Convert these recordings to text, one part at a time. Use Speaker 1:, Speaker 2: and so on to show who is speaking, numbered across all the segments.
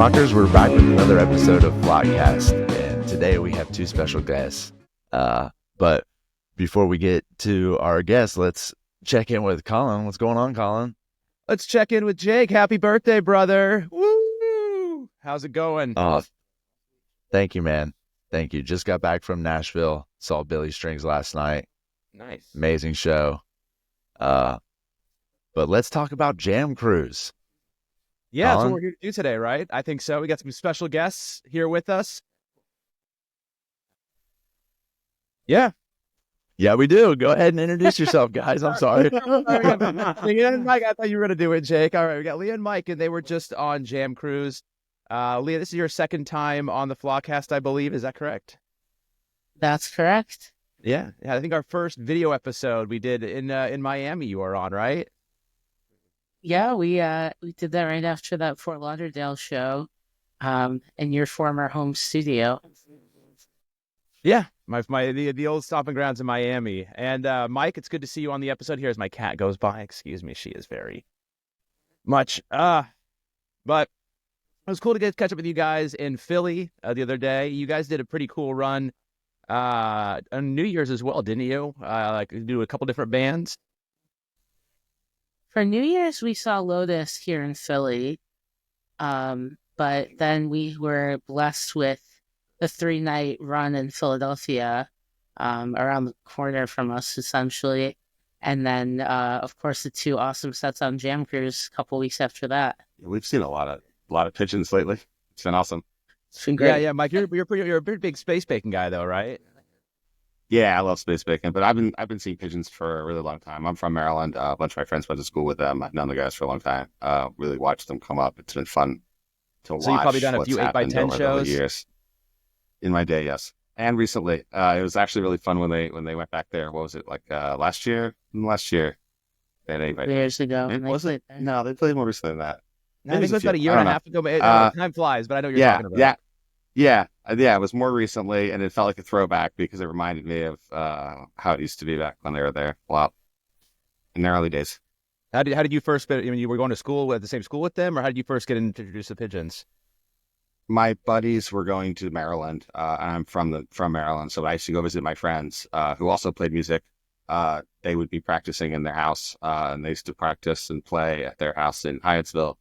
Speaker 1: Flockers, we're back with another episode of Flockast, and today we have two special guests. But before we get to our guests, let's check in with Colin. What's going on, Colin?
Speaker 2: Let's check in with Jake. Happy birthday, brother. Woo! How's it going?
Speaker 1: Oh, thank you, man. Thank you. Just got back from Nashville. Saw Billy Strings last night.
Speaker 2: Nice.
Speaker 1: Amazing show. But let's talk about Jam Cruise.
Speaker 2: Yeah, that's
Speaker 1: Colin?
Speaker 2: what we're here to do today, right? I think so. We got some special guests here with us. Yeah.
Speaker 1: Yeah, we do. Go ahead and introduce yourself, guys. I'm sorry.
Speaker 2: Leah and Mike, I thought you were going to do it, Jake. All right, we got Leah and Mike, and they were just on Jam Cruise. Leah, this is your second time on the Flockast, I believe. Is that correct?
Speaker 3: That's correct.
Speaker 2: Yeah. I think our first video episode we did in Miami you were on, right?
Speaker 3: Yeah, we did that right after that Fort Lauderdale show, in your former home studio.
Speaker 2: Yeah, the old stomping grounds in Miami. And Mike, it's good to see you on the episode here as my cat goes by. Excuse me, she is very much. But it was cool to catch up with you guys in Philly the other day. You guys did a pretty cool run on New Year's as well, didn't you? Do a couple different bands.
Speaker 3: For New Year's, we saw Lotus here in Philly, but then we were blessed with the 3-night run in Philadelphia, around the corner from us, essentially. And then, of course, the 2 awesome sets on Jam Cruise a couple weeks after that.
Speaker 4: We've seen a lot of pigeons lately. It's been awesome.
Speaker 3: It's been great.
Speaker 2: Yeah, Mike, you're a pretty big space bacon guy, though, right?
Speaker 4: Yeah, I love space bacon, but I've been seeing pigeons for a really long time. I'm from Maryland. A bunch of my friends went to school with them. I've known the guys for a long time. Really watched them come up. It's been fun to watch.
Speaker 2: So you've probably done a few 8x10
Speaker 4: over
Speaker 2: shows?
Speaker 4: the years. In my day, yes. And recently. It was actually really fun when they went back there. What was it, like last year? Last year. They had 8x10.
Speaker 3: Years ago.
Speaker 4: It wasn't? No, they played more recently than that.
Speaker 2: I think it was about a year and a half ago. Time flies, but I know what you're talking about.
Speaker 4: Yeah, it was more recently, and it felt like a throwback because it reminded me of how it used to be back when they were there. Wow, in the early days.
Speaker 2: How did you first? I mean, you were going to school at the same school with them, or how did you first get introduced to pigeons?
Speaker 4: My buddies were going to Maryland. I'm from Maryland, so I used to go visit my friends who also played music. They would be practicing in their house, and they used to practice and play at their house in Hyattsville.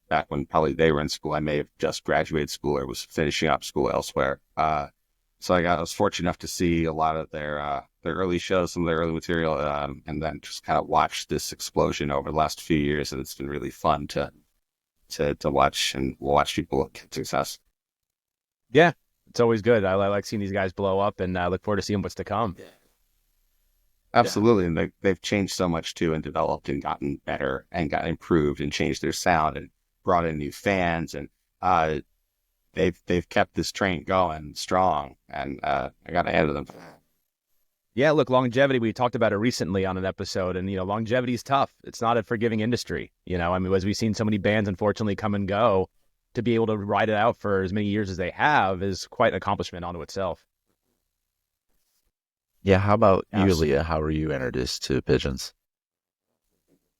Speaker 4: Back when probably they were in school. I may have just graduated school or was finishing up school elsewhere. So I was fortunate enough to see a lot of their early shows, some of their early material, and then just kind of watch this explosion over the last few years. And it's been really fun to watch people get success.
Speaker 2: Yeah, it's always good. I like seeing these guys blow up, and I look forward to seeing what's to come.
Speaker 4: Yeah. Absolutely, and they've changed so much too, and developed and gotten better, and got improved and changed their sound and brought in new fans, and they've kept this train going strong, and I got to hand to them.
Speaker 2: Yeah, look, longevity. We talked about it recently on an episode, and longevity is tough. It's not a forgiving industry. I mean, as we've seen so many bands unfortunately come and go, to be able to ride it out for as many years as they have is quite an accomplishment unto itself.
Speaker 1: Yeah, how about you, Leah? How were you introduced to pigeons?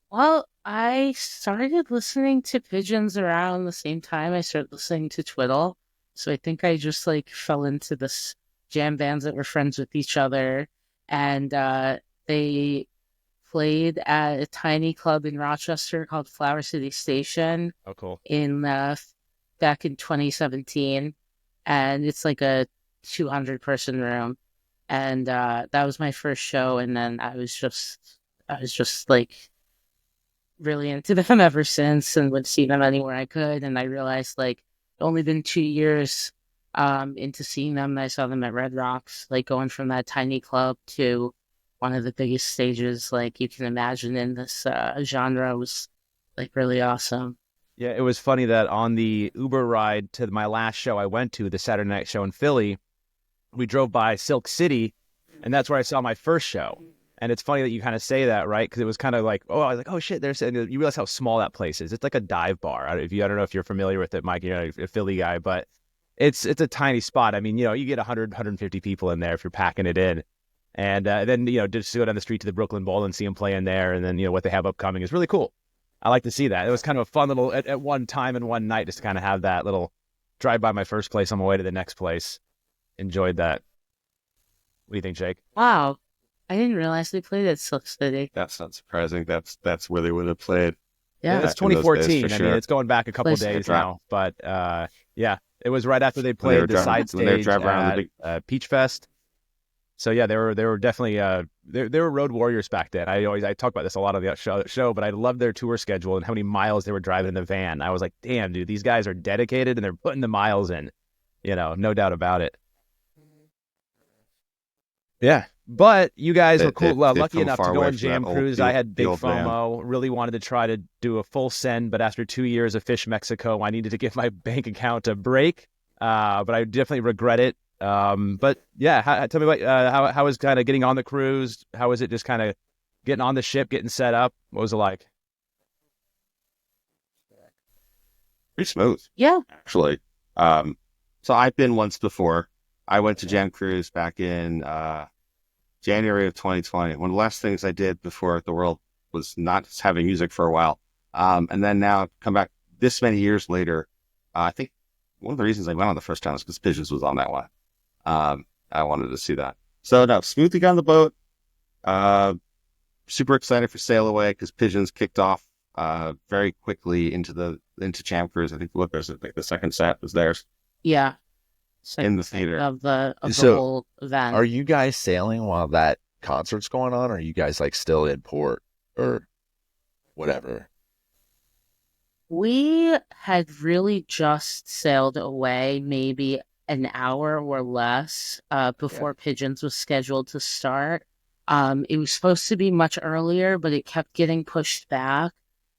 Speaker 3: Well, I started listening to pigeons around the same time I started listening to Twiddle. So I think I just fell into this jam bands that were friends with each other. And they played at a tiny club in Rochester called Flower City Station.
Speaker 2: Oh, cool.
Speaker 3: Back in 2017. And it's like a 200-person room. And that was my first show. And then I was just really into them ever since, and would see them anywhere I could. And I realized only been 2 years into seeing them, I saw them at Red Rocks, going from that tiny club to one of the biggest stages you can imagine in this genre was really awesome.
Speaker 2: Yeah, it was funny that on the Uber ride to my last show I went to, the Saturday night show in Philly, we drove by Silk City, and that's where I saw my first show. And it's funny that you kind of say that, right? Because it was kind of I was like, oh shit, and you realize how small that place is. It's like a dive bar. I don't know if you're familiar with it, Mike, you're a Philly guy, but it's a tiny spot. I mean, you get 100, 150 people in there if you're packing it in. And then, just go down the street to the Brooklyn Bowl and see them play in there. And then, what they have upcoming is really cool. I like to see that. It was kind of a fun little at one time and one night just to kind of have that little drive by my first place on my way to the next place. Enjoyed that. What do you think, Jake?
Speaker 3: Wow. I didn't realize they played at Silk City.
Speaker 4: That's not surprising. That's where they would have played.
Speaker 3: Yeah.
Speaker 2: It's
Speaker 4: Back in those days,
Speaker 2: 2014.
Speaker 4: for
Speaker 2: I
Speaker 4: sure.
Speaker 2: mean, it's going back a couple
Speaker 3: Place
Speaker 2: days
Speaker 4: drop.
Speaker 2: now, but yeah, it was right after they
Speaker 4: When they were
Speaker 2: played the
Speaker 4: driving-
Speaker 2: side
Speaker 4: when they were
Speaker 2: stage
Speaker 4: driving around the
Speaker 2: at Peach Fest. So yeah, they were definitely they were road warriors back then. I talk about this a lot on the show, but I loved their tour schedule and how many miles they were driving in the van. I was like, damn, dude, these guys are dedicated and they're putting the miles in. You know, no doubt about it. Yeah, but you guys were cool,
Speaker 4: they've
Speaker 2: lucky
Speaker 4: come
Speaker 2: enough to
Speaker 4: far
Speaker 2: go
Speaker 4: away
Speaker 2: on
Speaker 4: from
Speaker 2: Jam
Speaker 4: that old-
Speaker 2: Cruise.
Speaker 4: the-
Speaker 2: I had
Speaker 4: the
Speaker 2: big
Speaker 4: old van.
Speaker 2: FOMO. Really wanted to try to do a full send, but after 2 years of Fish Mexico, I needed to give my bank account a break. But I definitely regret it. But yeah, tell me about how was kind of getting on the cruise? How was it just kind of getting on the ship, getting set up? What was it like?
Speaker 4: Pretty smooth,
Speaker 3: Yeah.
Speaker 4: actually. So I've been once before. I went to Jam Cruise back in January of 2020. One of the last things I did before the world was not having music for a while. And then now come back this many years later. I think one of the reasons I went on the first time was because Pigeons was on that one. I wanted to see that. So no, smoothly got on the boat. Super excited for Sail Away because Pigeons kicked off very quickly into Jam Cruise. I think the second set was theirs
Speaker 3: Yeah.
Speaker 4: in the theater.
Speaker 3: Of the
Speaker 1: So,
Speaker 3: whole event.
Speaker 1: Are you guys sailing while that concert's going on, or are you guys like still in port or whatever?
Speaker 3: We had really just sailed away maybe an hour or less before Pigeons was scheduled to start. It was supposed to be much earlier, but it kept getting pushed back.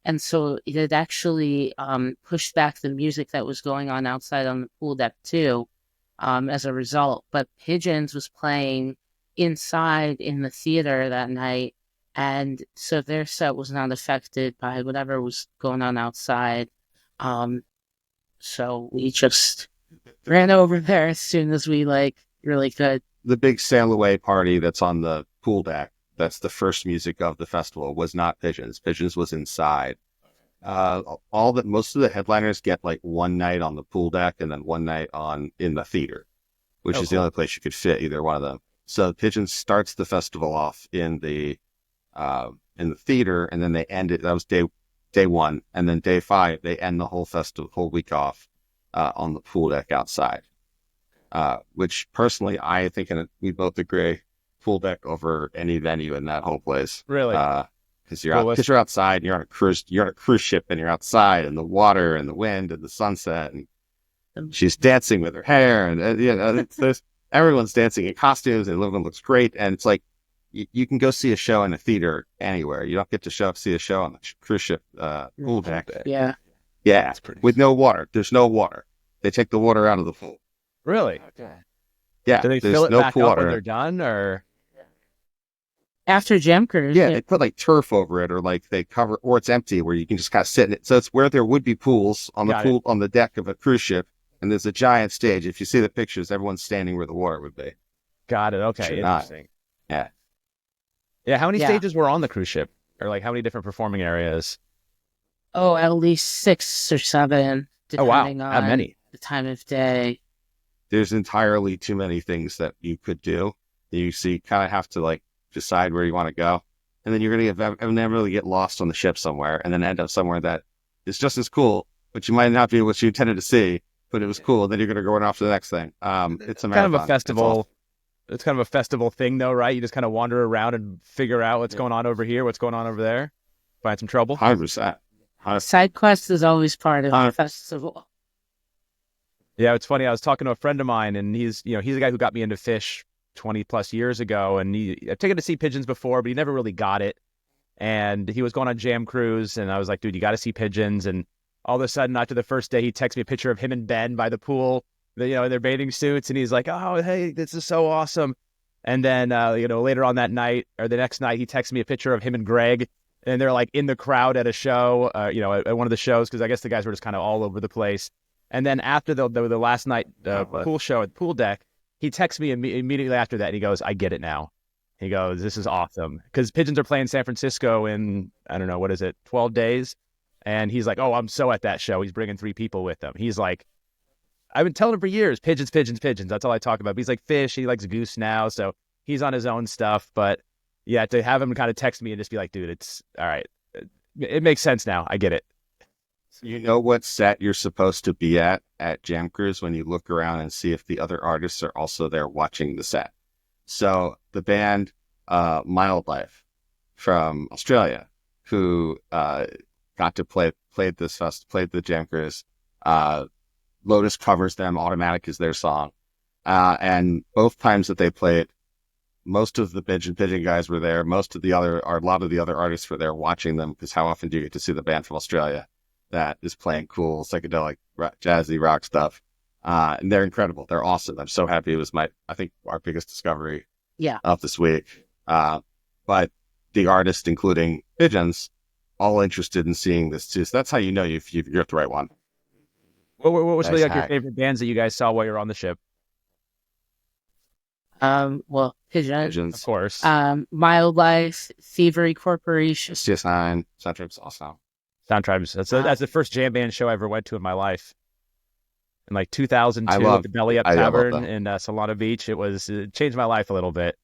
Speaker 3: And so it had actually pushed back the music that was going on outside on the pool deck too, as a result. But Pigeons was playing inside in the theater that night. And so their set was not affected by whatever was going on outside. So we just ran over there as soon as we really could.
Speaker 4: The big Sail Away party that's on the pool deck, that's the first music of the festival, was not Pigeons. Pigeons was inside. Most of the headliners get like one night on the pool deck and then one night in the theater, which is the only place you could fit either one of them. So Pigeons starts the festival off in the theater, and then they end it. That was day one, and then day 5 they end the whole week off on the pool deck outside. Which personally, I think, and we both agree, pool deck over any venue in that whole place.
Speaker 2: Really?
Speaker 4: Because you're outside, you're on a cruise ship, and you're outside, and the water, and the wind, and the sunset, and she's dancing with her hair, and everyone's dancing in costumes, and everyone looks great, and it's like you can go see a show in a theater anywhere. You don't get to see a show on the cruise ship pool deck.
Speaker 3: Yeah.
Speaker 4: Yeah, with no water. There's no water. They take the water out of the pool.
Speaker 2: Really?
Speaker 1: Okay.
Speaker 4: Yeah,
Speaker 2: Do they
Speaker 4: there's
Speaker 2: fill it
Speaker 4: no
Speaker 2: back
Speaker 4: pool
Speaker 2: up
Speaker 4: water.
Speaker 2: when they're done, or?
Speaker 3: After Jam Cruise.
Speaker 4: Yeah, they put like turf over it, or like they cover, or it's empty where you can just kind of sit in it. So it's where there would be pools on the deck of a cruise ship, and there's a giant stage. If you see the pictures, everyone's standing where the water would be.
Speaker 2: Got it. Okay,
Speaker 4: Should not.
Speaker 2: interesting.
Speaker 4: Yeah.
Speaker 2: Yeah, how many
Speaker 3: Yeah.
Speaker 2: stages were on the cruise ship? Or like how many different performing areas?
Speaker 3: Oh, at least 6 or 7,
Speaker 2: Oh, wow.
Speaker 3: depending
Speaker 2: That
Speaker 3: on
Speaker 2: many.
Speaker 3: the time of day.
Speaker 4: There's entirely too many things that you could do. You kind of have to like decide where you want to go, and then you're gonna inevitably get lost on the ship somewhere, and then end up somewhere that is just as cool, but you might not be what you intended to see, but it was cool. And then you're gonna go off to the next thing. It's a marathon.
Speaker 2: Kind of a festival. It's kind of a festival thing, though, right? You just kind of wander around and figure out what's going on over here, what's going on over there, find some trouble.
Speaker 4: 100%.
Speaker 3: Side quest is always part of the
Speaker 4: 100%.
Speaker 3: festival.
Speaker 2: Yeah, it's funny. I was talking to a friend of mine, and he's the guy who got me into fish 20 plus years ago, and I've taken to see pigeons before, but he never really got it. And he was going on Jam Cruise, and I was like, dude, you got to see pigeons. And all of a sudden, after the first day, he texts me a picture of him and Ben by the pool, in their bathing suits, and he's like, oh, hey, this is so awesome. And then, later on that night, or the next night, he texts me a picture of him and Greg, and they're like in the crowd at a show, at one of the shows, because I guess the guys were just kind of all over the place. And then after the last night pool show at the pool deck, he texts me immediately after that, and he goes, I get it now. He goes, this is awesome. Because Pigeons are playing San Francisco in, I don't know, what is it, 12 days? And he's like, oh, I'm so at that show. He's bringing 3 people with him. He's like, I've been telling him for years, pigeons, pigeons, pigeons. That's all I talk about. But he's like fish. He likes goose now. So he's on his own stuff. But yeah, to have him kind of text me and just be like, dude, it's all right. It makes sense now. I get it.
Speaker 4: You know what set you're supposed to be at Jam Cruise when you look around and see if the other artists are also there watching the set. So the band Mild Life from Australia, who got to played the Jam Cruise. Lotus covers them. Automatic is their song. And both times that they played, most of the Pigeon guys were there. A lot of the other artists were there watching them, because how often do you get to see the band from Australia that is playing cool, psychedelic, jazzy rock stuff? And they're incredible. They're awesome. I'm so happy. It was I think our biggest discovery of this week. But the artists, including Pigeons, all interested in seeing this too. So that's how you know you're at the right one.
Speaker 2: What was really like your favorite bands that you guys saw while you were on the ship?
Speaker 3: Well,
Speaker 4: Pigeons,
Speaker 2: of course.
Speaker 3: Mild Life, Thievery Corporation.
Speaker 4: CS9, Soundtrip's awesome.
Speaker 2: Soundtribes. That's the first jam band show I ever went to in my life. In like 2002 at the Belly Up Tavern in Solana Beach. It changed my life a little bit.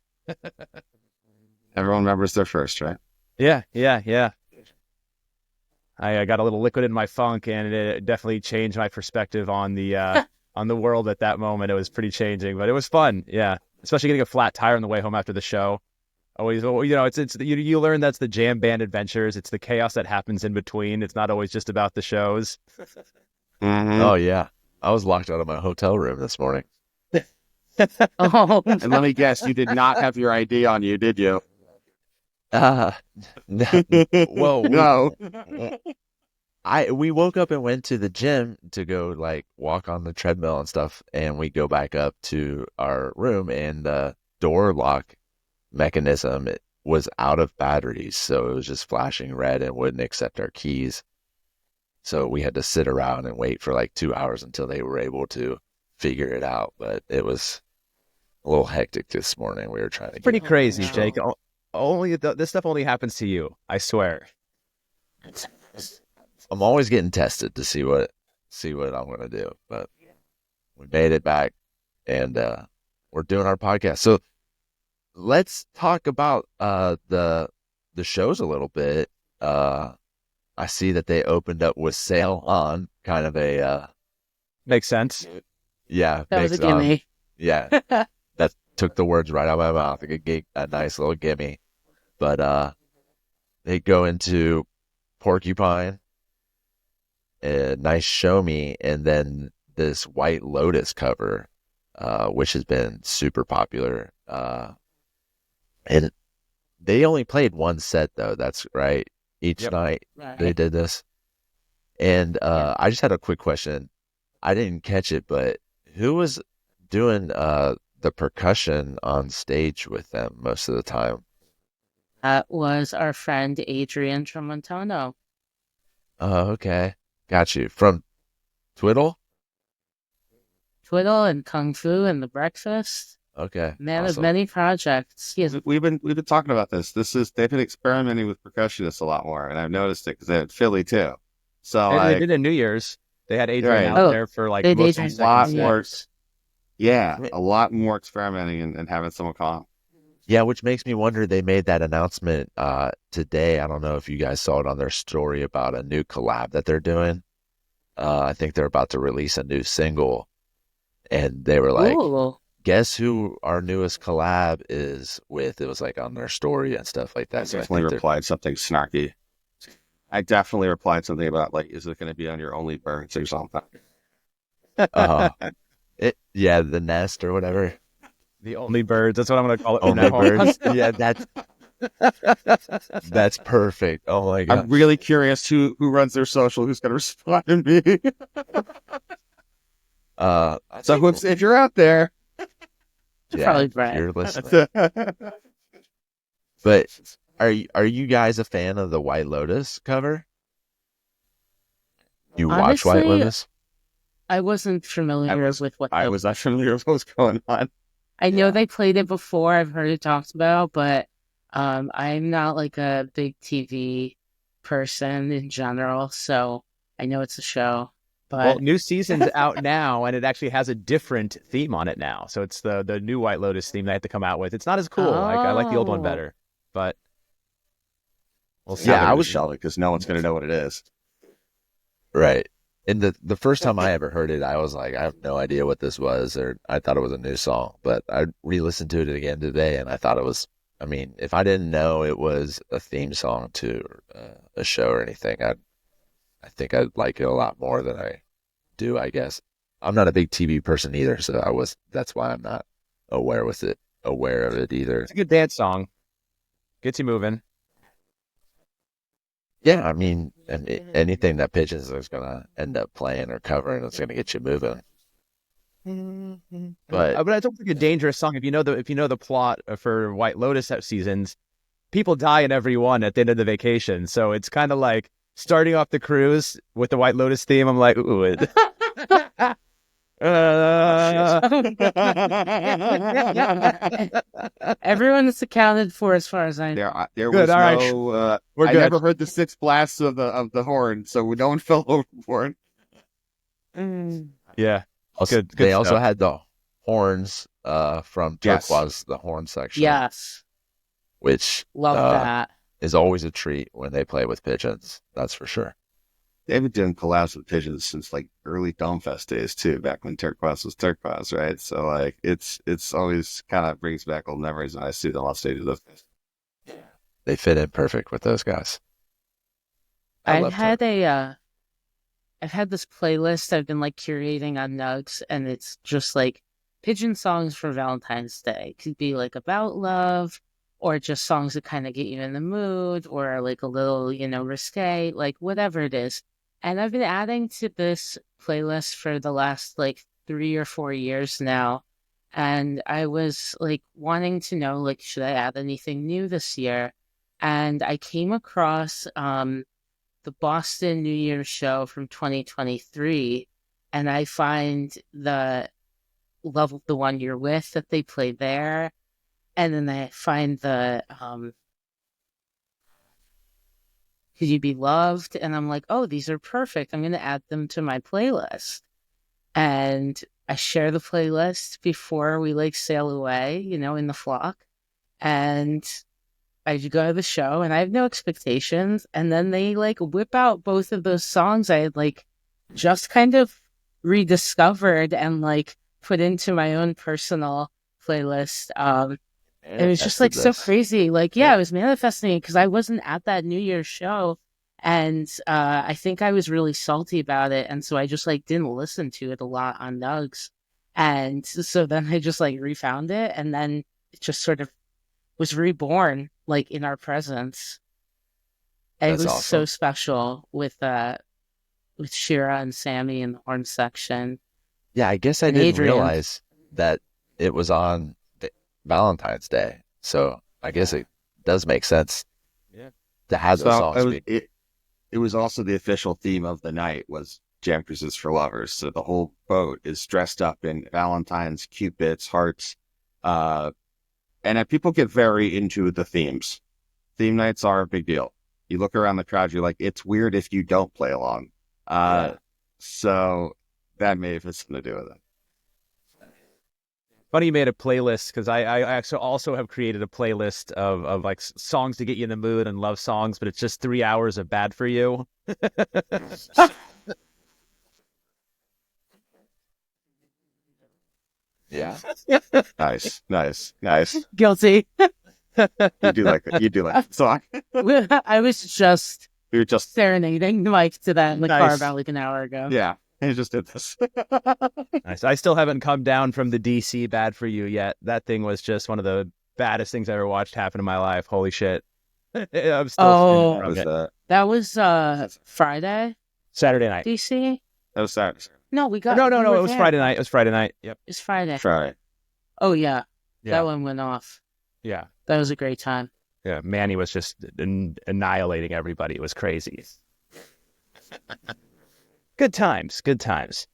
Speaker 4: Everyone remembers their first, right?
Speaker 2: Yeah. I got a little liquid in my funk, and it definitely changed my perspective on the on the world at that moment. It was pretty changing, but it was fun. Yeah, especially getting a flat tire on the way home after the show. Always, it's you learn that's the jam band adventures. It's the chaos that happens in between. It's not always just about the shows.
Speaker 4: Mm-hmm.
Speaker 1: Oh yeah, I was locked out of my hotel room this morning.
Speaker 3: Oh,
Speaker 4: And let me guess, you did not have your ID on you, did you?
Speaker 1: Well,
Speaker 4: No.
Speaker 1: we woke up and went to the gym to go like walk on the treadmill and stuff, and we go back up to our room, and the door lock mechanism was out of batteries, so it was just flashing red and wouldn't accept our keys. So we had to sit around and wait for like 2 hours until they were able to figure it out. But it was a little hectic this morning. We were trying to
Speaker 2: Pretty
Speaker 1: get
Speaker 2: crazy, Jake. This stuff only happens to you. I swear.
Speaker 1: I'm always getting tested to see what I'm going to do, but we made it back, and we're doing our podcast. So let's talk about the shows a little bit. I see that they opened up with Sail On, kind of a
Speaker 2: Makes sense.
Speaker 1: yeah,
Speaker 3: that was a gimme.
Speaker 1: yeah, that took the words right out of my mouth. Like a nice little gimme. But they go into Porcupine, a nice Show Me, and then this White Lotus cover, which has been super popular. And they only played one set, though. That's right. Each night they did this. And I just had a quick question. I didn't catch it, but who was doing the percussion on stage with them most of the time?
Speaker 3: That was our friend Adrian Tramontano.
Speaker 1: Oh, okay. Got you. From Twiddle?
Speaker 3: Twiddle and Kung Fu and The Breakfast.
Speaker 1: Okay.
Speaker 3: Man
Speaker 1: awesome.
Speaker 3: of many projects. He has
Speaker 4: We've been talking about this. They've been experimenting with percussionists a lot more, and I've noticed it because they're in Philly too. So
Speaker 2: They did in New Year's. They had Adrian
Speaker 4: Right.
Speaker 2: out there for like
Speaker 3: they
Speaker 2: most
Speaker 3: did
Speaker 2: of the
Speaker 4: a lot
Speaker 2: seconds.
Speaker 4: more. Yeah, a lot more experimenting and having someone call.
Speaker 1: Yeah, which makes me wonder, they made that announcement today. I don't know if you guys saw it on their story about a new collab that they're doing. I think they're about to release a new single, and they were like,
Speaker 3: Ooh.
Speaker 1: guess who our newest collab is with? It was like on their story and stuff like that.
Speaker 4: I
Speaker 1: So I
Speaker 4: definitely
Speaker 1: think
Speaker 4: replied something snarky. I definitely replied something about like, is it going to be on your Only Birds or something?
Speaker 1: yeah, the nest or whatever.
Speaker 2: The Only Birds. That's what I'm going to call it. from
Speaker 1: Only
Speaker 2: now on.
Speaker 1: birds. Yeah, that's perfect. Oh my god.
Speaker 4: I'm really curious who runs their social, who's going to respond to me. So if you're out there,
Speaker 3: Probably
Speaker 1: if
Speaker 3: Brad.
Speaker 1: you're listening. But are you guys a fan of the White Lotus cover? You watch White
Speaker 3: Honestly,
Speaker 1: Lotus?
Speaker 3: I wasn't familiar with what
Speaker 4: I was not familiar with what was going on.
Speaker 3: I know they played it before. I've heard it talked about, but I'm not like a big TV person in general, so I know it's a show. But
Speaker 2: Well, new season's out now, and it actually has a different theme on it now. So it's the new White Lotus theme they have to come out with. It's not as cool. I like the old one
Speaker 3: Oh.
Speaker 2: better, but we'll see.
Speaker 4: Yeah, I
Speaker 1: I
Speaker 4: was
Speaker 1: was-
Speaker 4: shelving because no one's gonna know what it is.
Speaker 1: Right. And the first time I ever heard it, I was like, I have no idea what this was, or I thought it was a new song. But I re-listened to it again today, and I thought it was. I mean, if I didn't know it was a theme song to a show or anything, I think I'd like it a lot more than I do. I guess I'm not a big TV person either, so that's why I'm not aware of it either.
Speaker 2: It's a good dance song. Gets you moving.
Speaker 1: Yeah, I mean, anything that Pigeons is gonna end up playing or covering, it's gonna get you moving. But
Speaker 2: But it's almost like a dangerous song if you know the plot for White Lotus seasons. People die in every one at the end of the vacation, so it's kind of like starting off the cruise with the White Lotus theme. I'm like, ooh.
Speaker 3: everyone is accounted for as far as I know.
Speaker 4: There
Speaker 2: Good,
Speaker 4: was
Speaker 2: all right.
Speaker 4: no.
Speaker 2: We're
Speaker 4: I
Speaker 2: good.
Speaker 4: never heard the 6 blasts of the horn, so no one fell overboard.
Speaker 2: Yeah.
Speaker 1: also,
Speaker 2: Good
Speaker 1: they also
Speaker 2: stuff.
Speaker 1: had the horns from
Speaker 4: Yes.
Speaker 1: Turquoise, the horn section,
Speaker 3: Yes,
Speaker 1: which
Speaker 3: love that.
Speaker 1: is always a treat when they play with Pigeons. That's for sure.
Speaker 4: They've been doing collabs with Pigeons since like early Domefest days too, back when Turquoise was Turquoise, right? So like it's always kind of brings back old memories when I see them on stage with those guys.
Speaker 1: They fit in perfect with those guys.
Speaker 3: I've
Speaker 1: love
Speaker 3: had I've had this playlist I've been like curating on Nugs, and it's just like pigeon songs for Valentine's Day. Could be like about love, or just songs that kind of get you in the mood, or like a little, risque, like whatever it is. And I've been adding to this playlist for the last like 3 or 4 years now. And I was like wanting to know, like, should I add anything new this year? And I came across the Boston New Year's show from 2023, and I find the Love of the One You're With that they play there, and then I find the Could You Be Loved, and I'm like, oh, these are perfect. I'm going to add them to my playlist. And I share the playlist before we like sail away, in the flock. And I go to the show and I have no expectations. And then they like whip out both of those songs I had like just kind of rediscovered and like put into my own personal playlist. It was just like so crazy. Like, yeah, I was manifesting it because I wasn't at that New Year's show. And I think I was really salty about it. And so I just like didn't listen to it a lot on Nugs. And so then I just like refound it. And then it just sort of was reborn like in our presence. And
Speaker 1: That's
Speaker 3: it was so
Speaker 1: awesome.
Speaker 3: special with Shira and Sammy in the horn section.
Speaker 1: Yeah, I guess I
Speaker 3: And
Speaker 1: didn't
Speaker 3: Adrian.
Speaker 1: realize that it was on Valentine's Day. So I guess it does make sense.
Speaker 2: Yeah.
Speaker 1: To have those songs.
Speaker 4: It was also the official theme of the night was Jam Cruises for Lovers. So the whole boat is dressed up in Valentine's, Cupids, hearts, and people get very into the themes. Theme nights are a big deal. You look around the crowd, you're like, it's weird if you don't play along. So that may have something to do with it.
Speaker 2: Funny you made a playlist because I actually also have created a playlist of like songs to get you in the mood and love songs, but it's just 3 hours of Bad for You.
Speaker 1: Yeah.
Speaker 4: Nice.
Speaker 3: Guilty.
Speaker 4: You do like the song.
Speaker 3: I was just
Speaker 4: You're just
Speaker 3: serenading Mike to that in the car
Speaker 4: Nice.
Speaker 3: about like an hour ago.
Speaker 4: yeah. He just did this.
Speaker 2: Nice. I still haven't come down from the DC Bad for You yet. That thing was just one of the baddest things I ever watched happen in my life. Holy shit. I'm still
Speaker 3: Oh.
Speaker 2: spinning
Speaker 4: That
Speaker 2: from
Speaker 4: was
Speaker 2: it.
Speaker 3: That was Friday,
Speaker 2: Saturday night.
Speaker 3: DC?
Speaker 4: that was Saturday.
Speaker 3: No, we got
Speaker 2: No,
Speaker 3: you were
Speaker 2: it was
Speaker 3: there.
Speaker 2: Friday night. It was Friday night. Yep.
Speaker 3: It's Friday.
Speaker 4: Friday.
Speaker 3: Oh yeah.
Speaker 2: Yeah.
Speaker 3: That one went off.
Speaker 2: Yeah.
Speaker 3: That was a great time.
Speaker 2: Yeah. Manny was just annihilating everybody. It was crazy. Good times. Good times.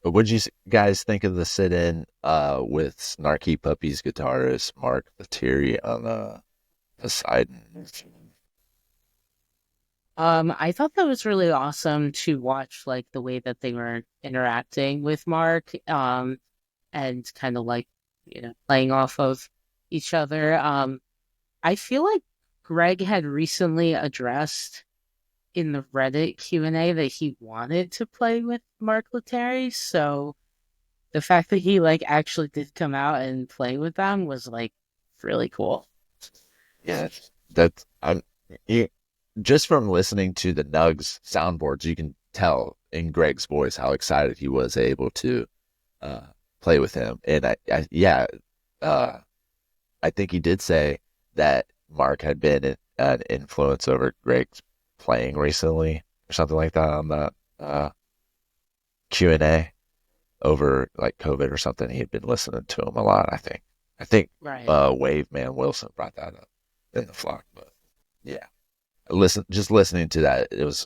Speaker 1: But what'd you guys think of the sit-in with Snarky Puppy's guitarist Mark Lettieri on Poseidon?
Speaker 3: I thought that was really awesome to watch, like the way that they were interacting with Mark, and kind of like, playing off of each other. I feel like Greg had recently addressed in the Reddit Q&A that he wanted to play with Mark Letary, so the fact that he like actually did come out and play with them was like really cool.
Speaker 1: Yeah, that's just from listening to the Nugs soundboards, you can tell in Greg's voice how excited he was able to play with him. And I think he did say that Mark had been an influence over Greg's playing recently or something like that on the Q&A over like COVID or something. He'd been listening to him a lot, I think.
Speaker 3: Right.
Speaker 1: Wave Man Wilson brought that up in the flock, but yeah. Just listening to that, it was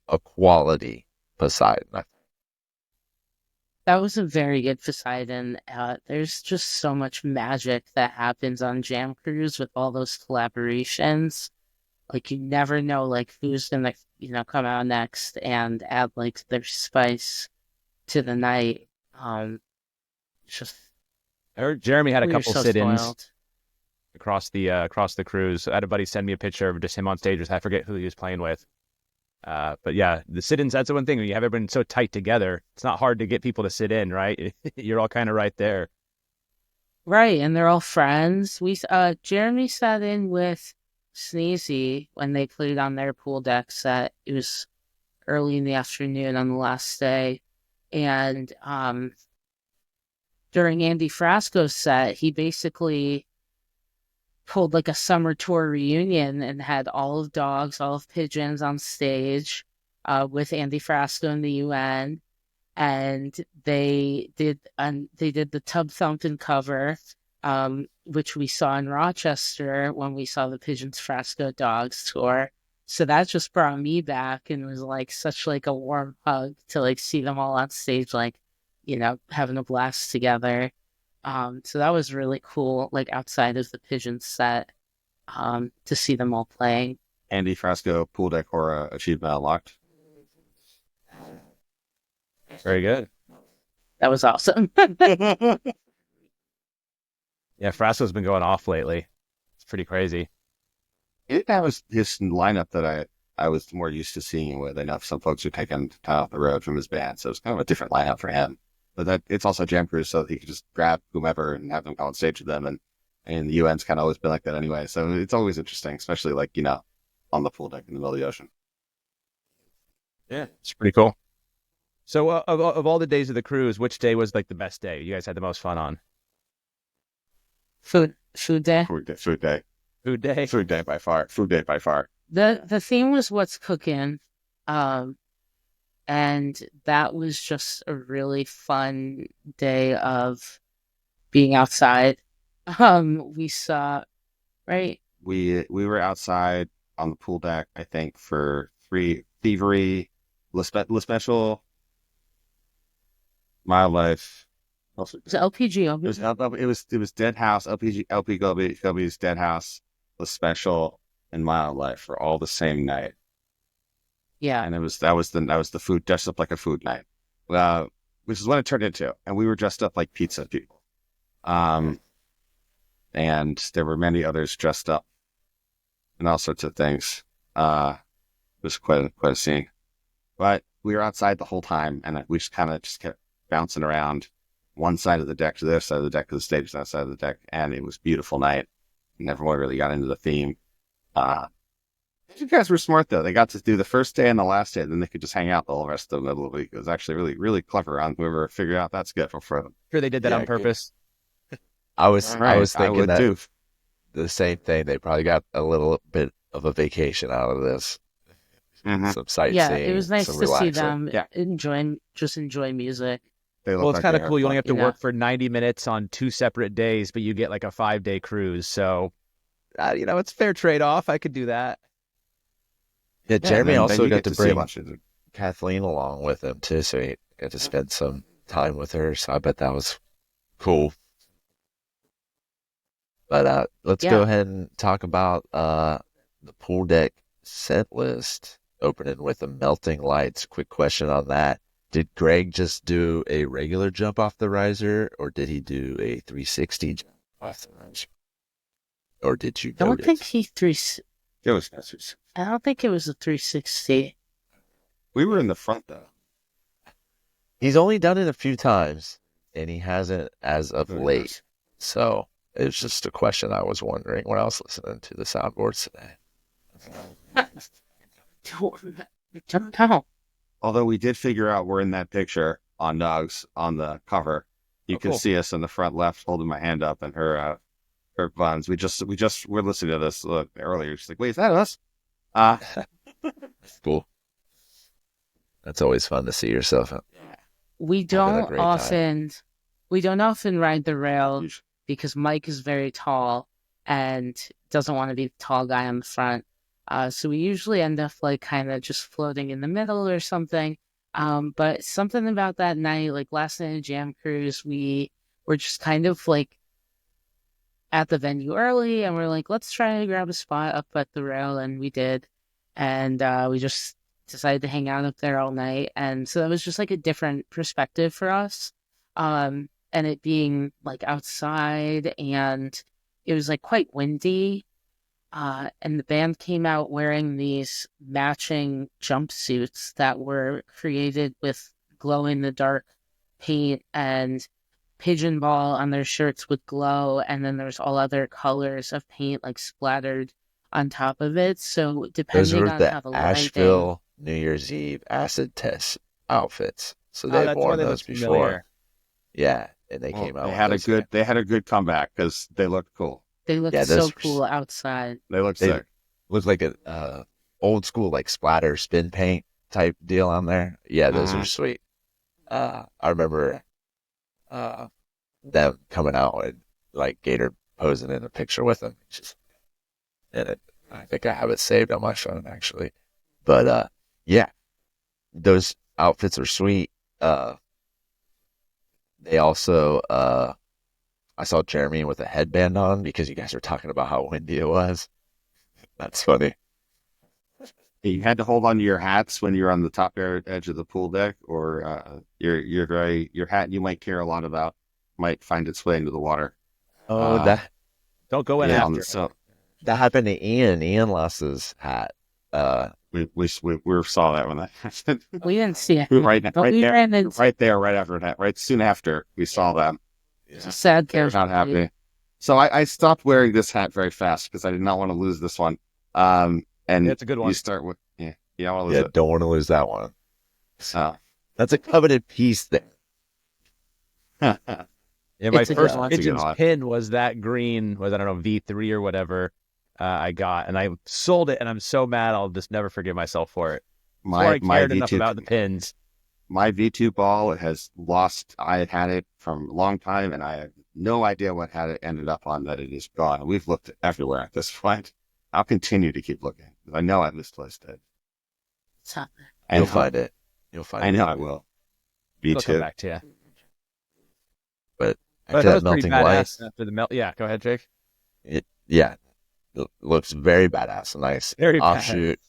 Speaker 1: a quality Poseidon.
Speaker 3: That was a very good Poseidon. There's just so much magic that happens on Jam Cruise with all those collaborations. Like you never know like who's gonna, come out next and add like their spice to the night. Just
Speaker 2: I heard Jeremy had a
Speaker 3: we were
Speaker 2: couple
Speaker 3: so
Speaker 2: sit-ins
Speaker 3: spoiled.
Speaker 2: across the cruise. I had a buddy send me a picture of just him on stage. I forget who he was playing with. But yeah, the sit-ins, that's the one thing. When you have everyone so tight together, it's not hard to get people to sit in, right? You're all kind of right there.
Speaker 3: Right, and they're all friends. Jeremy sat in with Sneezy when they played on their pool deck set. It was early in the afternoon on the last day. And during Andy Frasco's set, he basically pulled like a summer tour reunion and had all of Dogs, all of Pigeons on stage with Andy Frasco and the UN. And they did the Tub Thumpin' cover, which we saw in Rochester when we saw the Pigeons Frasco Dogs tour. So that just brought me back and was like such like a warm hug to like see them all on stage, like, having a blast together. So that was really cool, like outside of the Pigeons set, to see them all playing.
Speaker 4: Andy Frasco Pool Deck Horror Achievement Unlocked.
Speaker 2: Very good.
Speaker 3: That was awesome.
Speaker 2: Yeah, Frasco's been going off lately. It's pretty crazy.
Speaker 4: He didn't have his lineup that I was more used to seeing him with. I know some folks are taking time off the road from his band, so it's kind of a different lineup for him. But it's also Jam Cruise, so he could just grab whomever and have them come on stage with them. And the UN's kind of always been like that anyway. So it's always interesting, especially like, on the pool deck in the middle of the ocean.
Speaker 2: Yeah, it's pretty cool. So of all the days of the cruise, which day was like the best day you guys had the most fun on?
Speaker 3: Food day.
Speaker 4: Food day.
Speaker 2: Food day?
Speaker 4: Food day by far. Food day by far.
Speaker 3: The theme was what's cooking. And that was just a really fun day of being outside. We saw, right?
Speaker 4: We were outside on the pool deck, I think, for Thievery, Le Special, Wildlife.
Speaker 3: It was LPG.
Speaker 4: It was Dead House, LP Gobi's Dead House, Le Special, and Wildlife for all the same night.
Speaker 3: Yeah,
Speaker 4: and that was the food, dressed up like a food night, which is what it turned into. And we were dressed up like pizza people, and there were many others dressed up, and all sorts of things. It was quite a scene. But we were outside the whole time, and we just kept bouncing around one side of the deck to the other side of the deck to the stage to that side of the deck, and it was a beautiful night. And everyone really got into the theme. You guys were smart though. They got to do the first day and the last day, and then they could just hang out the whole rest of the middle of the week. It was actually really, really clever on whoever figured out that schedule for them.
Speaker 2: Sure, they did that on purpose.
Speaker 1: I was thinking that
Speaker 4: too.
Speaker 1: The same thing. They probably got a little bit of a vacation out of this.
Speaker 4: Mm-hmm.
Speaker 1: Some sightseeing.
Speaker 3: Yeah, it was nice to
Speaker 1: relaxing.
Speaker 3: see them enjoy music.
Speaker 2: Well, it's kind of cool. You only have to work for 90 minutes on 2 separate days, but you get like a 5-day cruise. So, it's a fair trade-off. I could do that.
Speaker 1: Yeah, Jeremy also got to bring
Speaker 4: a bunch of
Speaker 1: Kathleen along with him too, so he got to spend some time with her. So I bet that was cool. But let's go ahead and talk about the pool deck set list, opening with the melting lights. Quick question on that. Did Greg just do a regular jump off the riser, or did he do a 360 jump off the riser? Or did you
Speaker 3: I don't
Speaker 1: notice?
Speaker 3: think he
Speaker 4: It was Masters.
Speaker 3: I don't think it was a 360.
Speaker 4: We were in the front though.
Speaker 1: He's only done it a few times, and he hasn't as of late. So it's just a question I was wondering when I was listening to the soundboards today.
Speaker 3: Don't know.
Speaker 4: Although we did figure out we're in that picture on Nugs on the cover. You can
Speaker 2: cool.
Speaker 4: see us in the front left holding my hand up and her buns. We're listening to this earlier. She's like, wait, is that us?
Speaker 1: Cool. That's always fun to see yourself.
Speaker 3: We don't often ride the rail because Mike is very tall and doesn't want to be the tall guy on the front. So we usually end up like kind of just floating in the middle or something. But something about that night, like last night at Jam Cruise, we were just kind of like at the venue early, and we're like, let's try to grab a spot up at the rail, and we did. And we just decided to hang out up there all night. And so that was just like a different perspective for us. And it being like outside, and it was like quite windy. And the band came out wearing these matching jumpsuits that were created with glow-in-the-dark paint, and pigeon ball on their shirts would glow, and then there's all other colors of paint like splattered on top of it. So
Speaker 1: Those
Speaker 3: depending
Speaker 1: were
Speaker 3: on
Speaker 1: the
Speaker 3: how the
Speaker 1: Asheville New Year's Eve acid test outfits. So they've worn those before.
Speaker 2: Familiar.
Speaker 1: Yeah, and they came out.
Speaker 4: They had a good comeback because they looked cool.
Speaker 3: they looked so cool outside.
Speaker 4: They looked
Speaker 1: They
Speaker 4: sick.
Speaker 1: looked like a old school like splatter spin paint type deal on there. Yeah, those are sweet. I remember them coming out and like Gator posing in a picture with them. I think I have it saved on my phone actually. But yeah, those outfits are sweet. They also I saw Jeremy with a headband on because you guys were talking about how windy it was. That's funny.
Speaker 4: You had to hold on to your hats when you're on the top edge of the pool deck, or your hat you might care a lot about might find its way into the water.
Speaker 1: That
Speaker 2: Don't go in after.
Speaker 4: So
Speaker 1: that happened to Ian. Ian lost his hat.
Speaker 4: we saw that when that happened.
Speaker 3: We didn't see it.
Speaker 4: right there, right after that, right soon after we saw that.
Speaker 3: It's a sad
Speaker 4: They're
Speaker 3: character.
Speaker 4: not happy. So I stopped wearing this hat very fast because I did not want to lose this one. And
Speaker 2: it's a good one.
Speaker 4: You start with you don't want to lose
Speaker 1: Yeah,
Speaker 4: it.
Speaker 1: don't want to lose that one.
Speaker 4: Uh,
Speaker 1: That's a coveted piece there.
Speaker 2: Yeah, my
Speaker 3: It's a
Speaker 2: first
Speaker 3: good one.
Speaker 2: Pigeons pin was that green, I don't know, V3 or whatever I got, and I sold it, and I'm so mad I'll just never forgive myself for it. Before I cared enough about the pins.
Speaker 4: My V2 ball has lost. I had it from a long time, and I have no idea what had it ended up on. That it is gone. We've looked everywhere at this point. I'll continue to keep looking. I know I misplaced it.
Speaker 3: It's not there.
Speaker 1: You'll find it. You'll find it.
Speaker 4: I know I will.
Speaker 2: It'll come
Speaker 4: V2.
Speaker 2: back to you.
Speaker 1: But
Speaker 2: But
Speaker 1: after
Speaker 2: that
Speaker 1: that
Speaker 2: was pretty
Speaker 1: melting light,
Speaker 2: badass after the melt. Yeah, go ahead, Jake.
Speaker 1: it looks very badass. Nice
Speaker 2: Very
Speaker 1: offshoot.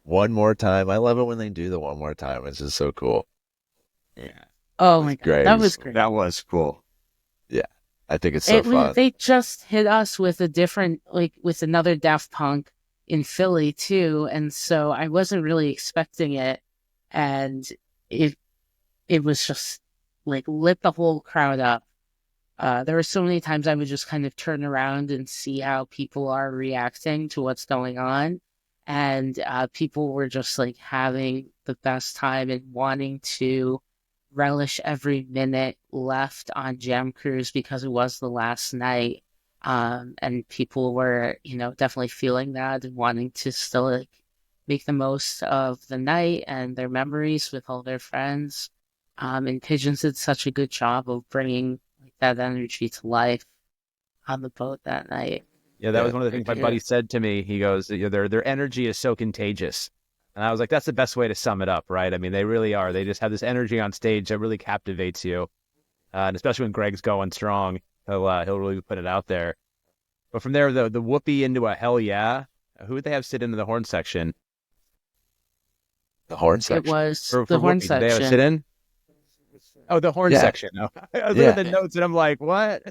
Speaker 1: One more time. I love it when they do the one more time. It's just so cool.
Speaker 4: Yeah,
Speaker 3: Oh my god,
Speaker 1: Great.
Speaker 3: that was great.
Speaker 4: that was cool.
Speaker 1: I think it's so fun.
Speaker 3: They just hit us with with another Daft Punk in Philly too, and so I wasn't really expecting it, and it was just like lit the whole crowd up. There were so many times I would just kind of turn around and see how people are reacting to what's going on, and people were just like having the best time and wanting to relish every minute left on Jam Cruise because it was the last night. And people were, definitely feeling that and wanting to still like make the most of the night and their memories with all their friends. And Pigeons did such a good job of bringing like that energy to life on the boat that night.
Speaker 2: Yeah, that was one of the things my buddy said to me. He goes, their energy is so contagious. And I was like, that's the best way to sum it up, right? I mean, they really are. They just have this energy on stage that really captivates you. And especially when Greg's going strong, he'll really put it out there. But from there, the whoopee into a hell yeah, Who would they have sit into the horn section?
Speaker 1: The horn
Speaker 3: It
Speaker 1: section.
Speaker 3: was
Speaker 2: For
Speaker 3: the horn
Speaker 2: Whoopi, did they have a
Speaker 3: section.
Speaker 2: sit in? Oh, the horn
Speaker 1: Yeah.
Speaker 2: section. No. I was looking
Speaker 1: Yeah.
Speaker 2: at the notes and I'm like, what?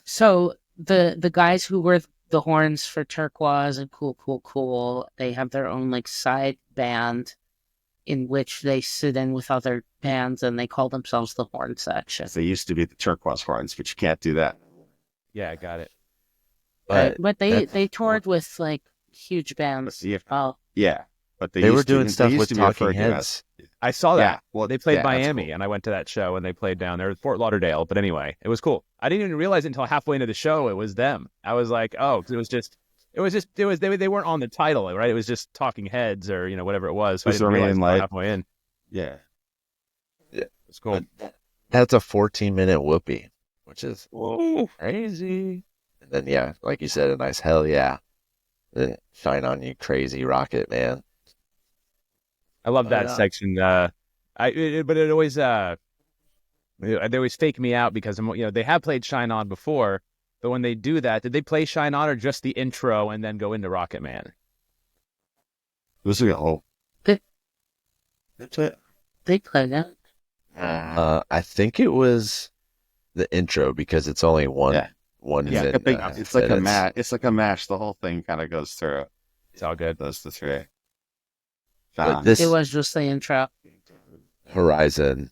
Speaker 3: So the guys who were the horns for Turquoise and Cool Cool Cool, they have their own like side band in which they sit in with other bands, and they call themselves the horn section.
Speaker 4: They used to be the turquoise horns, but you can't do that.
Speaker 2: Yeah, I got it.
Speaker 3: But they
Speaker 1: that's-
Speaker 3: toured with like huge bands.
Speaker 4: Yeah.
Speaker 3: Oh,
Speaker 4: Yeah, but
Speaker 1: they were
Speaker 4: used to-
Speaker 1: doing
Speaker 4: they
Speaker 1: stuff
Speaker 4: used
Speaker 1: with
Speaker 4: to be
Speaker 1: Talking
Speaker 4: referred to
Speaker 1: Heads.
Speaker 2: I saw that.
Speaker 4: Yeah, well,
Speaker 2: They played
Speaker 4: yeah, that's
Speaker 2: Miami,
Speaker 4: cool.
Speaker 2: and I went to that show, and they played down there, Fort Lauderdale. But anyway, it was cool. I didn't even realize it until halfway into the show it was them. I was like, oh, they weren't on the title, right? It was just Talking Heads or whatever it was. So I
Speaker 4: Just
Speaker 2: didn't realize
Speaker 4: Remain
Speaker 2: until
Speaker 4: Light.
Speaker 2: halfway in.
Speaker 4: Yeah.
Speaker 2: It was cool.
Speaker 1: That's a 14-minute whoopee, which is crazy. And then, yeah, like you said, a nice hell yeah. Shine on you, crazy rocket, man.
Speaker 2: I love
Speaker 1: Oh,
Speaker 2: that
Speaker 1: yeah.
Speaker 2: section. But it always they always fake me out because they have played Shine On before, but when they do that, did they play Shine On or just the intro and then go into Rocket Man?
Speaker 4: This is oh.
Speaker 3: they played it.
Speaker 1: I think it was the intro because it's only one.
Speaker 4: Yeah.
Speaker 1: One
Speaker 4: Yeah,
Speaker 1: minute.
Speaker 4: it's like a mash. It's like a mash. The whole thing kind of goes through.
Speaker 2: It's all good.
Speaker 4: Those the three.
Speaker 1: But this
Speaker 3: It was just the intro.
Speaker 1: Horizon,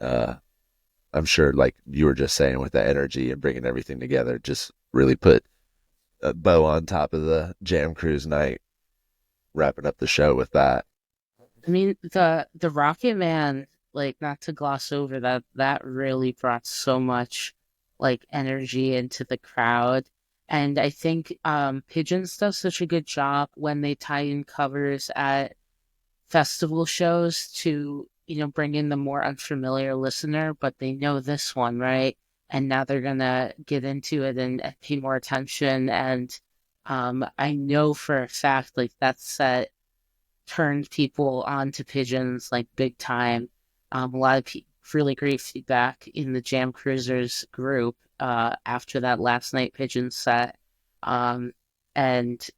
Speaker 1: I'm sure, like you were just saying, with the energy and bringing everything together, just really put a bow on top of the Jam Cruise night, wrapping up the show with that.
Speaker 3: I mean, the Rocket Man, like, not to gloss over that really brought so much like energy into the crowd. And I think Pigeons does such a good job when they tie in covers at festival shows to, bring in the more unfamiliar listener, but they know this one, right? And now they're gonna get into it and pay more attention. And I know for a fact, like, that set turned people on to Pigeons like big time. A lot of really great feedback in the Jam Cruisers group after that last night Pigeon set. And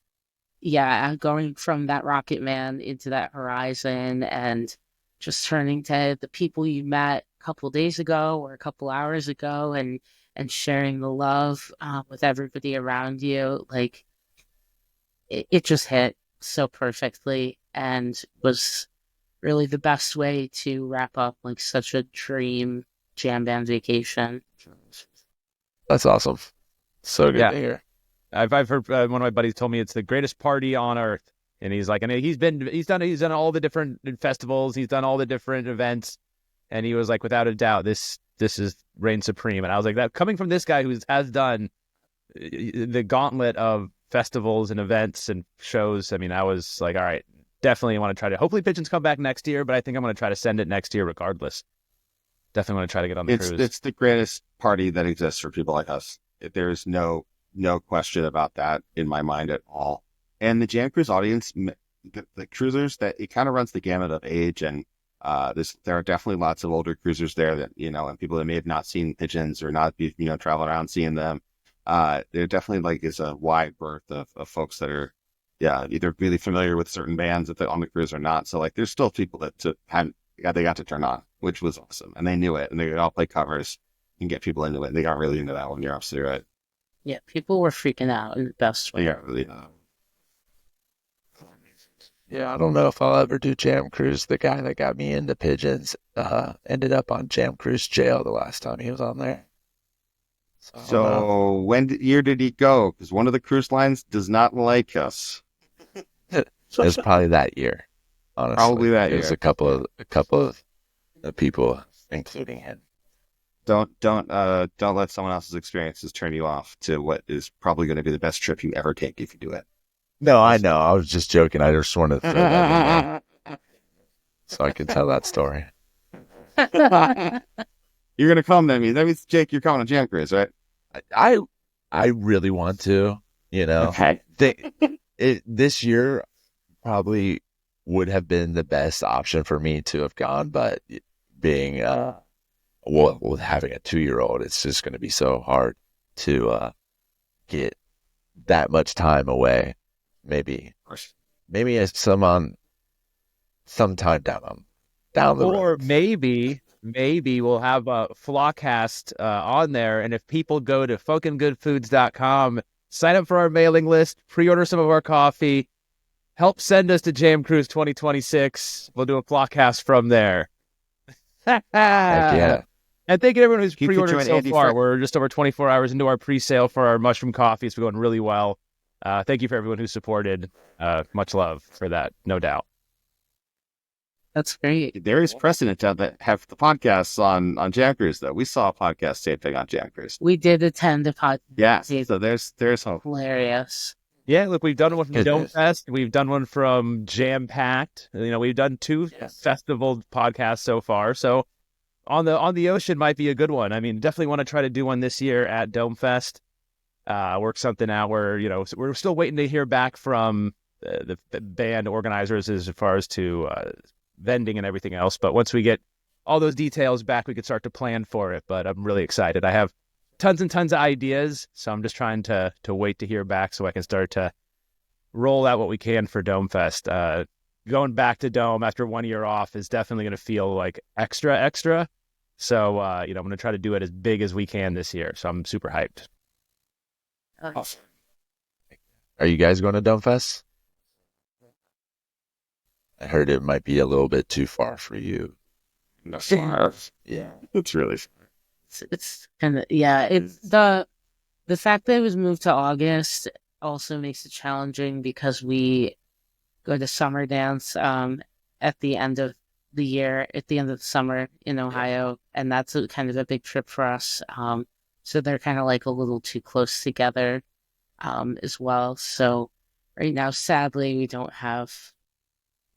Speaker 3: yeah, going from that Rocket Man into that Horizon and just turning to the people you met a couple days ago or a couple hours ago and sharing the love with everybody around you, like it just hit so perfectly and was really the best way to wrap up like such a dream jam band vacation.
Speaker 1: That's awesome. So good
Speaker 2: Yeah.
Speaker 1: to hear.
Speaker 2: I've heard one of my buddies told me it's the greatest party on earth, and he's like, and he's done all the different festivals, he's done all the different events, and he was like, without a doubt, this is reign supreme. And I was like, that coming from this guy who has done the gauntlet of festivals and events and shows. I mean, I was like, all right, definitely want to try to. Hopefully, Pigeons come back next year, but I think I'm going to try to send it next year regardless. Definitely want to try to get on the cruise.
Speaker 4: It's the greatest party that exists for people like us. There's no question about that in my mind at all. And the Jam Cruise audience, the cruisers, that it kind of runs the gamut of age, and there are definitely lots of older cruisers there that and people that may have not seen Pigeons or not be traveling around seeing them. There definitely like is a wide berth of folks that are either really familiar with certain bands on the cruise or not. So like there's still people that they got to turn on, which was awesome, and they knew it, and they could all play covers and get people into it. They got really into that one. You're absolutely right.
Speaker 3: Yeah, people were freaking out in the best way.
Speaker 4: They got really.
Speaker 1: Yeah, I don't know if I'll ever do Jam Cruise. The guy that got me into Pigeons ended up on Jam Cruise jail the last time he was on there. I don't know.
Speaker 4: So when year did he go? Because one of the cruise lines does not like us.
Speaker 1: It was probably that year. Honestly,
Speaker 4: Probably that
Speaker 1: It was
Speaker 4: year.
Speaker 1: a couple of people, including him.
Speaker 4: Don't let someone else's experiences turn you off to what is probably going to be the best trip you ever take if you do it.
Speaker 1: No, I know. I was just joking. I just wanted to throw that in there so I can tell that story.
Speaker 4: You're going to come then. That means, Jake, you're coming on Jam Cruise, right?
Speaker 1: I really want to,
Speaker 4: Okay.
Speaker 1: This year probably would have been the best option for me to have gone, but being with having a 2-year-old, it's just going to be so hard to get that much time away maybe some on sometime down the road.
Speaker 2: Or maybe we'll have a Flockast on there, and if people go to fuckinggoodfoods.com, sign up for our mailing list, pre-order some of our coffee, help send us to Jam Cruise 2026. We'll do a Flockast from there.
Speaker 1: Heck yeah.
Speaker 2: And thank you to everyone who's
Speaker 4: Keep
Speaker 2: pre-ordered
Speaker 4: it to
Speaker 2: so
Speaker 4: an
Speaker 2: far.
Speaker 4: Andy
Speaker 2: We're just over 24 hours into our pre-sale for our mushroom coffees. We're going really well. Thank you for everyone who supported. Much love for that, no doubt.
Speaker 3: That's great.
Speaker 4: There is precedent to have the podcasts on Jam Cruise, though. We saw a podcast taping on Jam Cruise.
Speaker 3: We did attend a podcast.
Speaker 4: Yeah, so there's hope.
Speaker 3: Hilarious.
Speaker 2: Yeah, look, we've done one from Dome
Speaker 1: Goodness.
Speaker 2: Fest. We've done one from Jam Packed. We've done 2 festival podcasts so far. So on the ocean might be a good one. I mean, definitely want to try to do one this year at Dome Fest. Work something out where we're still waiting to hear back from the band organizers as far as to vending and everything else. But once we get all those details back, we could start to plan for it. But I'm really excited. I have tons and tons of ideas, so I'm just trying to wait to hear back so I can start to roll out what we can for Dome Fest. Going back to Dome after 1 year off is definitely going to feel like extra. So, I'm going to try to do it as big as we can this year. So I'm super hyped.
Speaker 3: Awesome.
Speaker 1: Are you guys going to Dome Fest? I heard it might be a little bit too far for you.
Speaker 4: No, far.
Speaker 1: Yeah.
Speaker 4: It's really
Speaker 3: It's kind of, yeah. It's the fact that it was moved to August also makes it challenging because we go to summer dance at the end of the year, at the end of the summer in Ohio, and that's kind of a big trip for us. So they're kind of like a little too close together as well. So right now, sadly, we don't have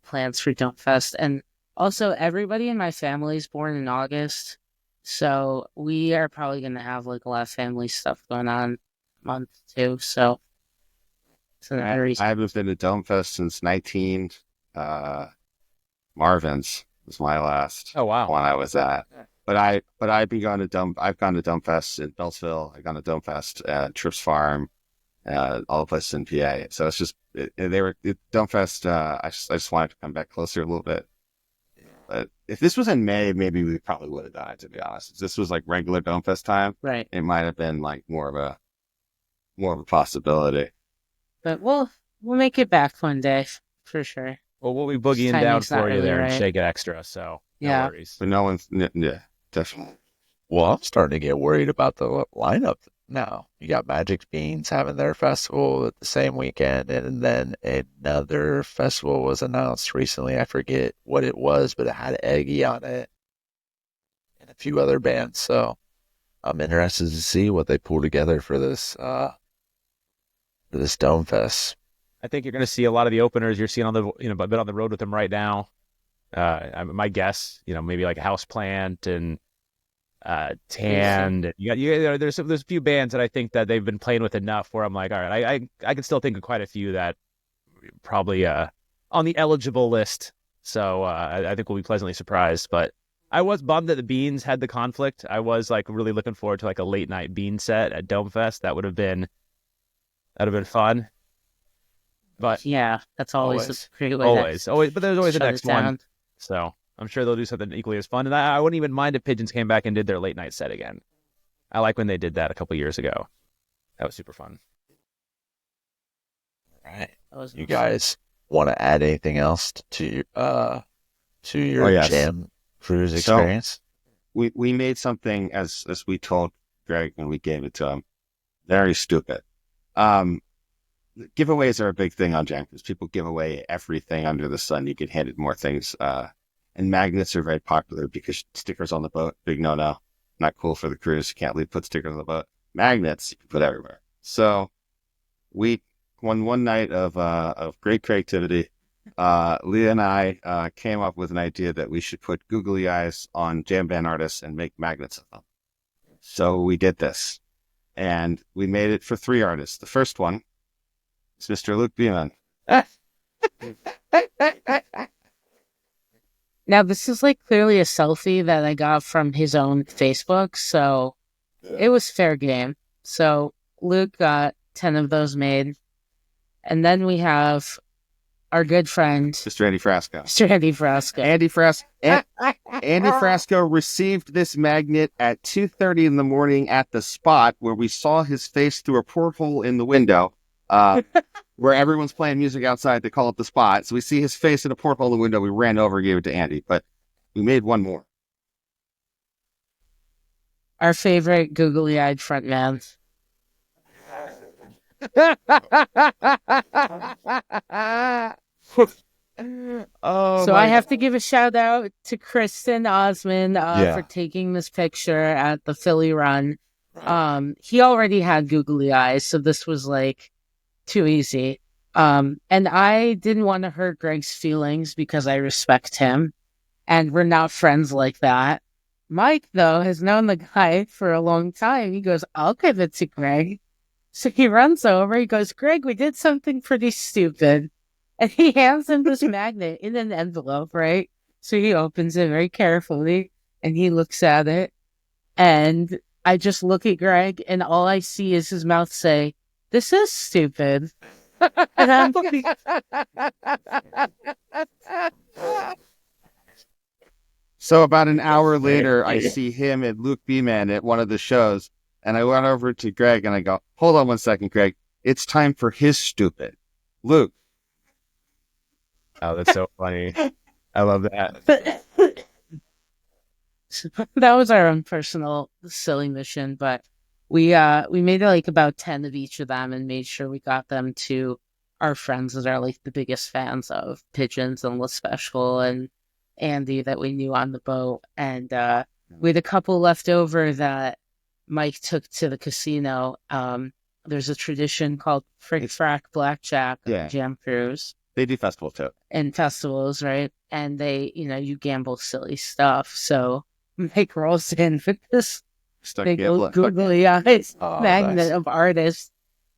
Speaker 3: plans for Dome Fest. And also, everybody in my family is born in August. So we are probably going to have like a lot of family stuff going on month too. So it's another reason.
Speaker 4: I haven't been to Dome Fest since 19. Marvin's was my last
Speaker 2: Oh, wow.
Speaker 4: one I was at. But I've gone to Dome Fest in Beltsville. I've gone to Dome Fest at Trips Farm, all the places in PA. So it's just Dome Fest. I just wanted to come back closer a little bit. But if this was in May, maybe we probably would have done it. To be honest, if this was like regular Dome Fest time,
Speaker 3: Right.
Speaker 4: it might have been like more of a possibility.
Speaker 3: But we'll make it back one day for sure.
Speaker 2: Well, we'll be boogieing down
Speaker 3: Timing's not
Speaker 2: for you
Speaker 3: really
Speaker 2: there and
Speaker 3: right.
Speaker 2: shake it extra. So no
Speaker 3: Yeah.
Speaker 2: worries.
Speaker 4: But no one's definitely.
Speaker 1: Well, I'm starting to get worried about the lineup now. You got Magic Beans having their festival at the same weekend, and then another festival was announced recently. I forget what it was, but it had Eggy on it and a few other bands. So I'm interested to see what they pull together for this Dome Fest.
Speaker 2: I think you're going to see a lot of the openers you're seeing on the, I've been on the road with them right now. My guess, maybe like Houseplant and Tanned. There's a few bands that I think that they've been playing with enough where I'm like, all right, I can still think of quite a few that probably on the eligible list. So I think we'll be pleasantly surprised. But I was bummed that the Beans had the conflict. I was like really looking forward to like a late night Bean set at Dome Fest. That'd have been fun. But
Speaker 3: Yeah, that's always
Speaker 1: Always.
Speaker 3: a great way.
Speaker 2: always, but there's always the
Speaker 3: shut
Speaker 2: next
Speaker 3: it
Speaker 2: one.
Speaker 3: down.
Speaker 2: So I'm sure they'll do something equally as fun. And I wouldn't even mind if Pigeons came back and did their late night set again. I like when they did that a couple years ago. That was super fun.
Speaker 1: All right.
Speaker 3: That was
Speaker 1: You
Speaker 3: awesome.
Speaker 1: guys want to add anything else to your
Speaker 4: yes.
Speaker 1: Jam Cruise
Speaker 4: So-
Speaker 1: experience?
Speaker 4: We made something as we told Greg when we gave it to him, very stupid. Giveaways are a big thing on Jam Cruise. People give away everything under the sun. You get handed more things. And magnets are very popular because stickers on the boat, big no-no. Not cool for the cruise. You can't put stickers on the boat. Magnets, you can put everywhere. So we, one night of great creativity, Leah and I came up with an idea that we should put googly eyes on jam band artists and make magnets of them. So we did this. And we made it for 3 artists. The first one is Mr. Luke Beeman.
Speaker 3: Now, this is like clearly a selfie that I got from his own Facebook, so it was fair game. So Luke got 10 of those made, And then we have our good friend,
Speaker 4: Mr. Andy Frasco.
Speaker 3: Mr. Andy Frasco.
Speaker 4: Andy Frasco received this magnet at 2:30 in the morning at the spot where we saw his face through a porthole in the window, where everyone's playing music outside. They call it the spot. So we see his face in a porthole in the window. We ran over and gave it to Andy, but we made one more.
Speaker 3: Our favorite googly-eyed frontman. So I have to give a shout out to Kristen Osmond for taking this picture at the Philly run. He already had googly eyes, so this was like too easy. And I didn't want to hurt Greg's feelings because I respect him, and we're not friends like that. Mike, though, has known the guy for a long time. He goes, I'll give it to Greg. So he runs over. He goes, Greg, we did something pretty stupid. And he hands him this magnet in an envelope, right? So he opens it very carefully and he looks at it. And I just look at Greg and all I see is his mouth say, this is stupid. And I'm
Speaker 4: So about an hour later, I see him and Luke Beeman at one of the shows. And I went over to Greg and I go, hold on one second, Greg. It's time for his stupid. Luke.
Speaker 2: Oh, that's so funny. I love that.
Speaker 3: That was our own personal silly mission, but we made like about 10 of each of them and made sure we got them to our friends that are like the biggest fans of Pigeons and La Special and Andy that we knew on the boat. And we had a couple left over that Mike took to the casino. There's a tradition called Frick Frack Blackjack Jam Cruise.
Speaker 4: They do festivals too.
Speaker 3: And festivals, right? And they, you gamble silly stuff. So Mike rolls in with this big googly eyes magnet of artists.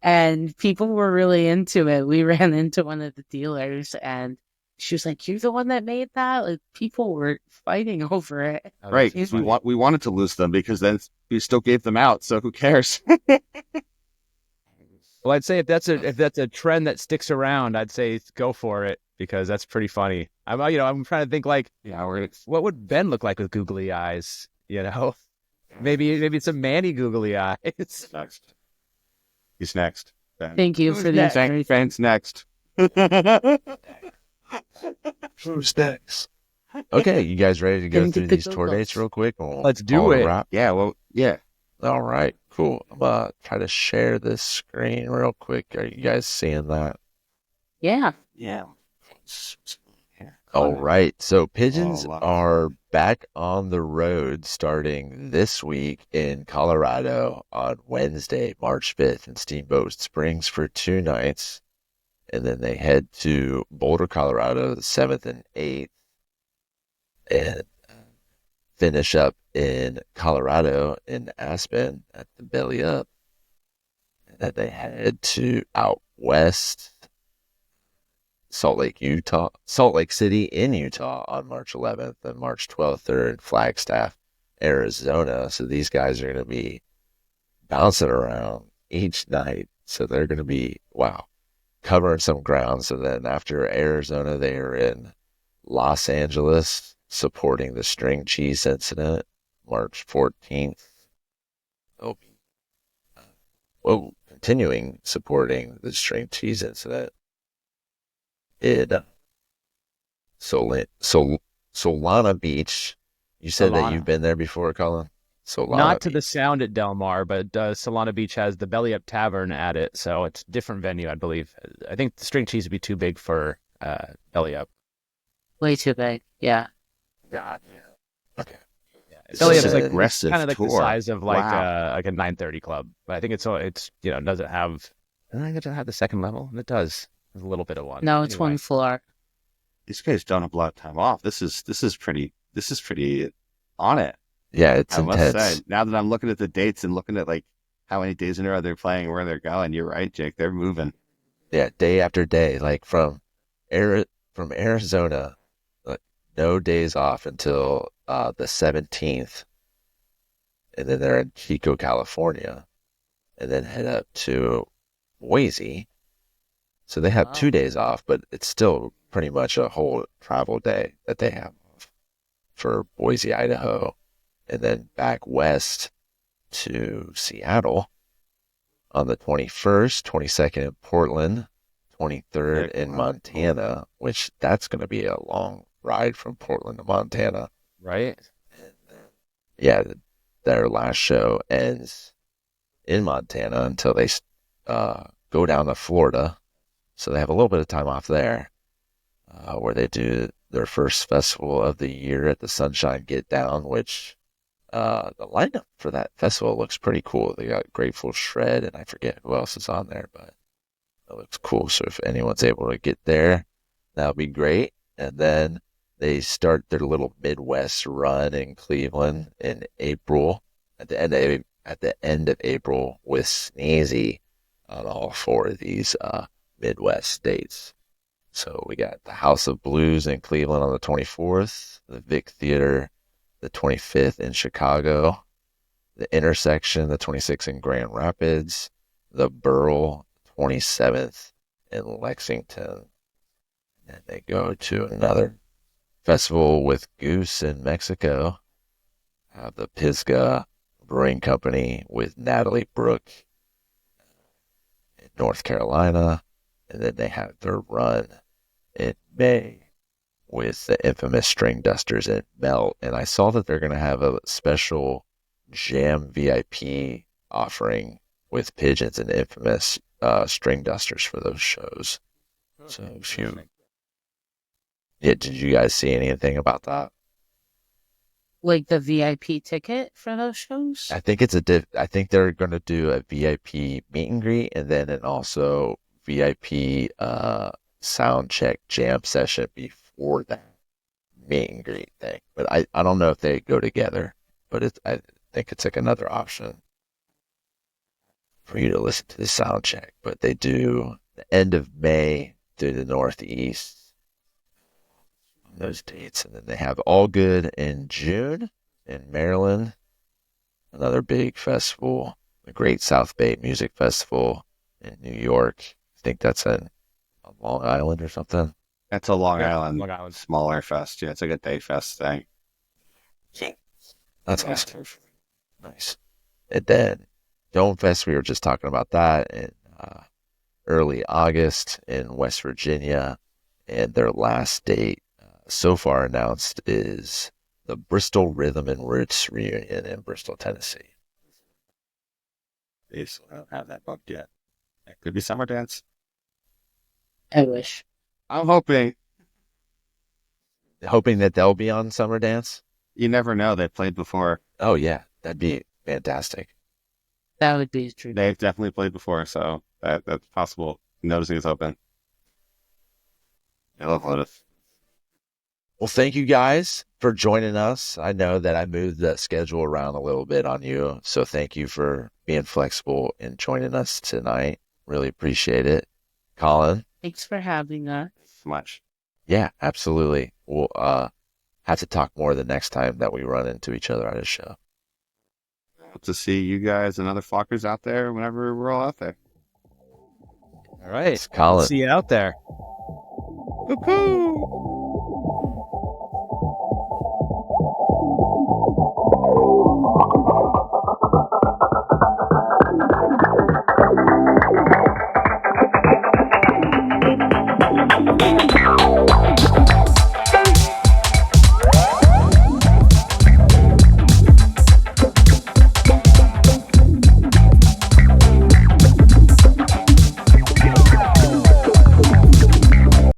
Speaker 3: And people were really into it. We ran into one of the dealers and she was like, you're the one that made that? Like, people were fighting over it.
Speaker 4: Right. We wanted to lose them because then we still gave them out. So who cares?
Speaker 2: Well, I'd say if that's a trend that sticks around, I'd say go for it because that's pretty funny. I'm trying to think like, what would Ben look like with googly eyes? Maybe it's a Manny googly eyes.
Speaker 4: He's next. Ben.
Speaker 3: Thank you for this.
Speaker 4: Ben's next.
Speaker 1: Who's next? Okay, you guys ready to go through these tour dates real quick?
Speaker 2: Let's do it.
Speaker 4: Yeah.
Speaker 1: All right, cool. I'm going to try to share this screen real quick. Are you guys seeing that?
Speaker 3: Yeah.
Speaker 1: All right. So Pigeons are back on the road starting this week in Colorado on Wednesday, March 5th in Steamboat Springs for 2 nights. And then they head to Boulder, Colorado, the 7th and 8th. And finish up in Colorado in Aspen at the Belly Up. And then they head to out west, Salt Lake City in Utah on March 11th, and March 12th they're in Flagstaff, Arizona. So these guys are going to be bouncing around each night. So they're going to be, covering some ground. So then after Arizona, they are in Los Angeles supporting the string cheese incident, March 14th. Continuing supporting the string cheese incident in Solana Beach. You said that you've been there before, Colin?
Speaker 2: Not to the sound at Del Mar, but Solana Beach has the Belly Up Tavern at it, so it's a different venue, I believe. I think the string cheese would be too big for Belly Up.
Speaker 3: Way too big, yeah.
Speaker 1: God, yeah. Okay.
Speaker 2: Yeah, Belly Up is like
Speaker 4: aggressive
Speaker 2: kind of like
Speaker 4: tour.
Speaker 2: the size of like a 930 club, but I think it's doesn't have. I think it doesn't have the second level. It does. There's a little bit of one.
Speaker 3: No, it's one floor.
Speaker 4: These guys don't have a lot of time off. This is pretty on it.
Speaker 1: Yeah, it's intense.
Speaker 4: Must say, now that I'm looking at the dates and looking at like how many days in a row they're playing, where they're going, you're right, Jake. They're moving.
Speaker 1: Yeah, day after day, like from Arizona, no days off until the 17th, and then they're in Chico, California, and then head up to Boise, So they have
Speaker 3: Wow.
Speaker 1: 2 days off, but it's still pretty much a whole travel day that they have off for Boise, Idaho, and then back west to Seattle on the 21st, 22nd in Portland, 23rd in Montana, which that's going to be a long ride from Portland to Montana.
Speaker 2: Right?
Speaker 1: Yeah, their last show ends in Montana until they go down to Florida. So they have a little bit of time off there where they do their first festival of the year at the Sunshine Get Down, which the lineup for that festival looks pretty cool. They got Grateful Shred, and I forget who else is on there, but it looks cool. So if anyone's able to get there, that'll be great. And then they start their little Midwest run in Cleveland in April, at the end of April with Sneezy on all four of these Midwest states. So we got the House of Blues in Cleveland on the 24th, the Vic Theater the 25th in Chicago, the Intersection the 26th in Grand Rapids, the Burl 27th in Lexington. And they go to another festival with Goose in Mexico, have the Pisgah Brewing Company with Natalie Brooke in North Carolina, and then they have their run in May with the infamous String Dusters in Melt. And I saw that they're going to have a special Jam VIP offering with Pigeons and infamous String Dusters for those shows. So if you, yeah, did you guys see anything about that?
Speaker 3: Like the VIP ticket for those shows?
Speaker 1: I think I think they're going to do a VIP meet and greet and then an also VIP sound check jam session before that meet and greet thing. But I don't know if they go together, but I think it's like another option for you to listen to the sound check. But they do the end of May through the Northeast on those dates. And then they have All Good in June in Maryland, another big festival, the Great South Bay Music Festival in New York. I think that's in Long Island or something.
Speaker 4: That's a Long
Speaker 2: Yeah,
Speaker 4: Island,
Speaker 2: Long Island.
Speaker 4: smaller fest. Yeah, it's like a day fest thing.
Speaker 1: That's awesome. Nice. And then Dome Fest, we were just talking about that in early August in West Virginia. And their last date so far announced is the Bristol Rhythm and Roots reunion in Bristol, Tennessee.
Speaker 4: They still don't have that booked yet. That could be Summer Dance.
Speaker 3: I wish.
Speaker 4: I'm hoping.
Speaker 1: Hoping that they'll be on Summer Dance.
Speaker 4: You never know. They played before.
Speaker 1: Oh, yeah. That'd be fantastic.
Speaker 3: That would be true.
Speaker 4: They've definitely played before, so that's possible. Noticing it's open. I love Lotus.
Speaker 1: Well, thank you guys for joining us. I know that I moved the schedule around a little bit on you, so thank you for being flexible and joining us tonight. Really appreciate it. Colin?
Speaker 3: Thanks for having us.
Speaker 4: So much.
Speaker 1: Yeah, absolutely. We'll have to talk more the next time that we run into each other at a show.
Speaker 4: Hope to see you guys and other flockers out there whenever we're all out there.
Speaker 2: All right.
Speaker 1: It's Colin.
Speaker 2: See you out there.
Speaker 4: Woo-hoo!